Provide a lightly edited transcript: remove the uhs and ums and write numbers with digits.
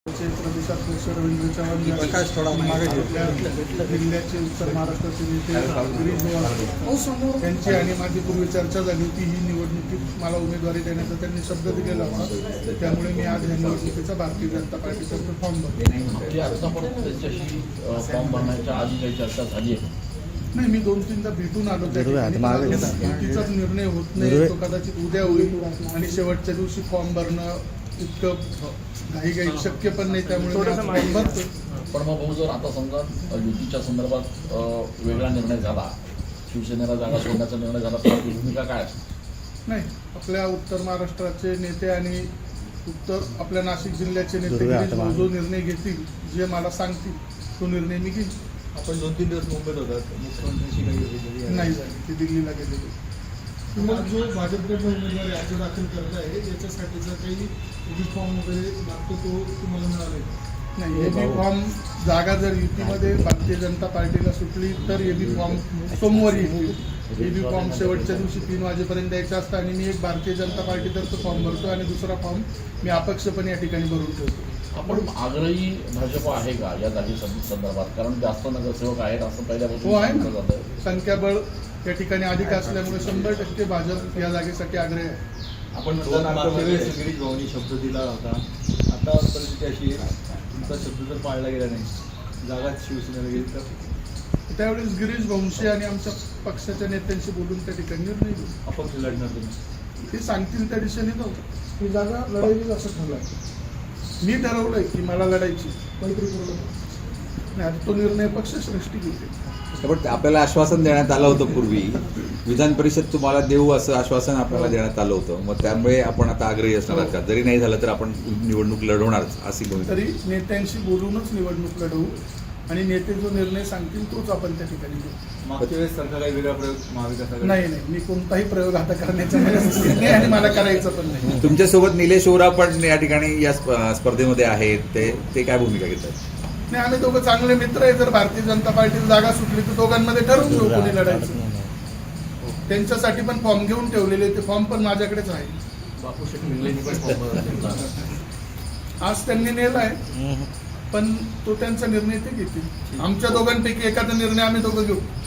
प्रदेशाध्यक्ष रवींद्र चव्हाण जिल्ह्याचे उत्तर महाराष्ट्राचे नेते गिरीश भाऊ यांची आणि माझी पूर्वी चर्चा झाली होती. ही निवडणुकीत मला उमेदवारी देण्याचा त्यांनी शब्द दिलेला होता. त्यामुळे मी आज या निवडणुकीचा भारतीय जनता पार्टीतर्फे फॉर्म भरतो. फॉर्म भरण्याच्या आधी काही चर्चा झाली आहे? नाही, मी 2-3दा भेटून आलो. युतीचाच निर्णय होत नाही, तो कदाचित उद्या होईल आणि शेवटच्या दिवशी फॉर्म भरणं इतकं घाई शक्य पण नाही. त्यामुळे पण मग भाऊ, जर आता समजा युतीच्या संदर्भात वेगळा निर्णय झाला, शिवसेनेला जागा सोडण्याचा निर्णय झाला, तर आपली भूमिका काय असते? नाही, आपल्या उत्तर महाराष्ट्राचे नेते आणि आपल्या नाशिक जिल्ह्याचे नेते जो निर्णय घेतील, जे मला सांगतील, तो निर्णय मी घेईन. आपण 2-3 दिवस मुंबईत होतात, मुख्यमंत्र्यांशी काही नाही झाली, ती दिल्लीला गेलेली. तुम्हाला जो भाजपकडे उमेदवारी अर्ज दाखल करत आहे त्याच्यासाठीचा काही फॉर्म वगैरे लागतो, तो तुम्हाला मिळाला? नाही, एबी फॉर्म जागा जर युतीमध्ये भारतीय जनता पार्टीला सुटली तर एबी फॉर्म सोमवारी येतील. एबी फॉर्म शेवटच्या दिवशी 3 वाजेपर्यंत द्यायचा असतं आणि मी एक भारतीय जनता पार्टीतर्फे फॉर्म भरतो आणि दुसरा फॉर्म मी अपक्षपणे या ठिकाणी भरून ठेवतो. आपण आग्रही भाजप आहे का या जागी संदर्भात? कारण जास्त नगरसेवक आहेत असं पहिल्यापासून सांगितलं जातं. संख्याबळ या ठिकाणी अधिक असल्यामुळे 100% भाजप या जागेसाठी आग्रही आहे. आपण गिरीश भाऊनी शब्द दिला होता, आता परिस्थिती अशी आहे, तुमचा शब्द जर पाळला गेला नाही, जागाच शिवसेनेला गेली तर त्यावेळेस गिरीश भाऊंशी आणि आमच्या पक्षाच्या नेत्यांशी बोलून त्या ठिकाणी निर्णय घेऊ. अपक्ष लढणार तुम्ही? ते सांगतील त्या दिशेने जाऊ. ही जागा लढायची असं ठरलं, मी ठरवलंय की मला लढायची. मैत्रीपूर्ण नाही, आता तो निर्णय पक्षश्रेष्ठी घेते. पण आपल्याला आश्वासन देण्यात आलं होतं पूर्वी, विधान परिषद तुम्हाला देऊ असं आश्वासन आपल्याला देण्यात आलं होतं. मग त्यामुळे आपण आता आग्रही असणार का? जरी नाही झालं तर आपण निवडणूक लढवणारच अशी भूमिका. तरी नेत्यांशी बोलूनच निवडणूक लढवू आणि नेते जो निर्णय सांगतील तोच आपण त्या ठिकाणी घेऊ. मागच्या वेळेस सारखा काही वेगळा प्रयोग महाविकास आघाडी? नाही, मी कोणताही प्रयोग आता करण्याचा मनस्थितीत नाही आणि मला करायचं पण नाही. तुमच्यासोबत निलेश ओरा पण या ठिकाणी या स्पर्धेमध्ये आहेत, ते काय भूमिका घेतात? नाही, आम्ही दोघं चांगले मित्र आहे. जर भारतीय जनता पार्टीला जागा सुटली तर दोघांमध्ये ठरवून घेऊ कोणी लढायचं. त्यांच्यासाठी पण फॉर्म घेऊन ठेवलेले, ते फॉर्म पण माझ्याकडेच आहे. बापू शेठ मिंगलेंनी पण फॉर्म आज त्यांनी नेलाय, पण तो त्यांचा निर्णय ते घेतील. आमच्या दोघांपैकी एखादा निर्णय आम्ही दोघं घेऊ.